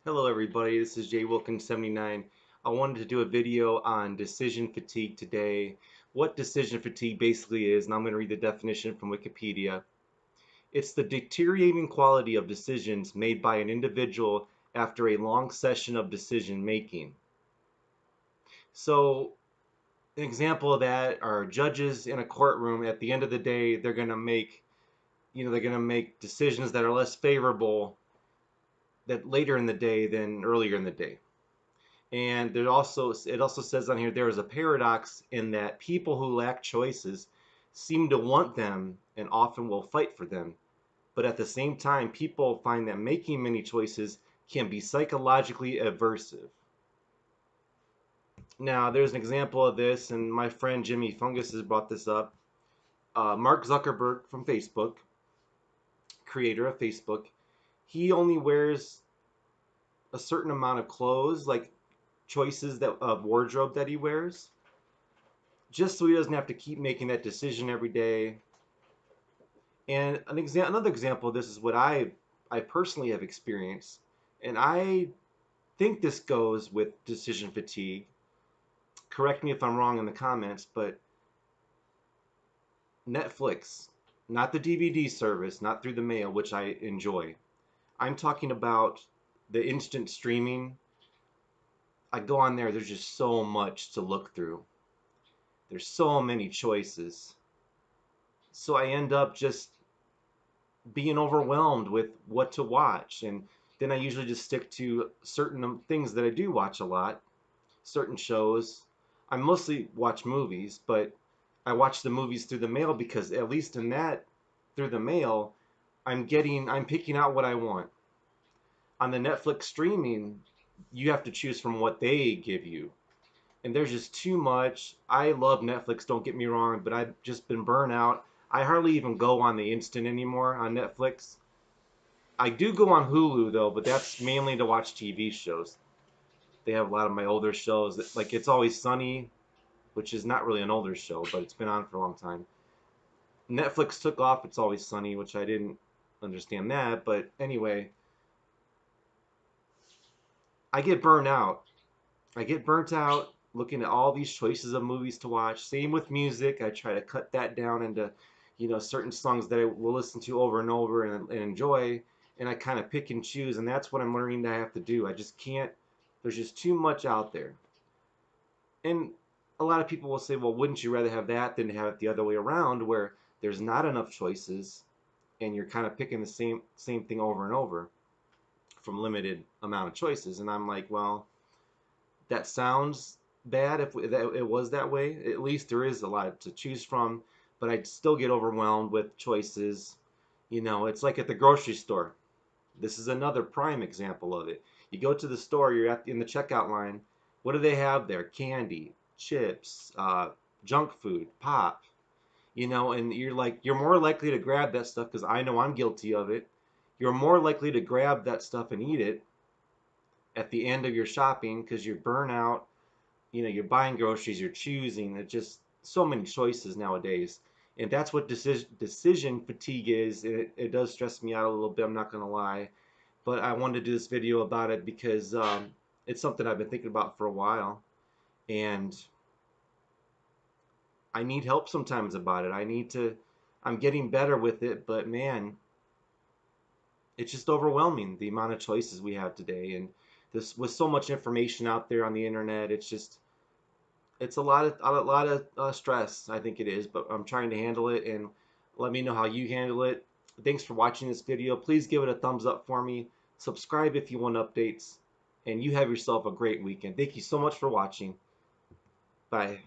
Hello everybody, this is Jay Wilkins79. I wanted to do a video on decision fatigue today. What decision fatigue basically is, and I'm going to read the definition from Wikipedia. It's the deteriorating quality of decisions made by an individual after a long session of decision making. So an example of that are judges in a courtroom. At the end of the day, they're going to make decisions that are less favorable that later in the day than earlier in the day. And it also says on here there is a paradox in that people who lack choices seem to want them and often will fight for them. But at the same time, people find that making many choices can be psychologically aversive. Now, there's an example of this, and my friend Jimmy Fungus has brought this up. Mark Zuckerberg from Facebook, creator of Facebook, he only wears a certain amount of clothes, like choices that of wardrobe that he wears, just so he doesn't have to keep making that decision every day. And another example of this is what I personally have experienced, and I think this goes with decision fatigue. Correct me if I'm wrong in the comments, but Netflix, not the DVD service, not through the mail, which I enjoy. I'm talking about the instant streaming. I go on there, there's just so much to look through. There's so many choices. So I end up just being overwhelmed with what to watch. And then I usually just stick to certain things that I do watch a lot, certain shows. I mostly watch movies, but I watch the movies through the mail because at least in that through the mail, I'm picking out what I want. On the Netflix streaming, you have to choose from what they give you. And there's just too much. I love Netflix, don't get me wrong, but I've just been burnt out. I hardly even go on the instant anymore on Netflix. I do go on Hulu though, but that's mainly to watch TV shows. They have a lot of my older shows, like It's Always Sunny, which is not really an older show, but it's been on for a long time. Netflix took off It's Always Sunny, which I didn't understand that, but anyway, I get burnt out. I get burnt out looking at all these choices of movies to watch. Same with music. I try to cut that down into, certain songs that I will listen to over and over and enjoy. And I kind of pick and choose. And that's what I'm learning that I have to do. I just can't, there's just too much out there. And a lot of people will say, well, wouldn't you rather have that than have it the other way around where there's not enough choices and you're kind of picking the same thing over and over from limited amount of choices. And I'm like, well, that sounds bad if it was that way. At least there is a lot to choose from, but I'd still get overwhelmed with choices. It's like at the grocery store. This is another prime example of it. You go to the store, you're in the checkout line. What do they have there? Candy, chips, junk food, pop. And you're more likely to grab that stuff because I know I'm guilty of it. You're more likely to grab that stuff and eat it at the end of your shopping because you're burnt out. You're buying groceries, you're choosing. It's just so many choices nowadays, and that's what decision fatigue is. It does stress me out a little bit, I'm not gonna lie, but I wanted to do this video about it because it's something I've been thinking about for a while, and I need help sometimes about it. I'm getting better with it, but man, it's just overwhelming the amount of choices we have today, and this with so much information out there on the internet, it's a lot of stress. I think it is, but I'm trying to handle it, and let me know how you handle it. Thanks for watching this video. Please give it a thumbs up for me. Subscribe if you want updates, and you have yourself a great weekend. Thank you so much for watching. Bye.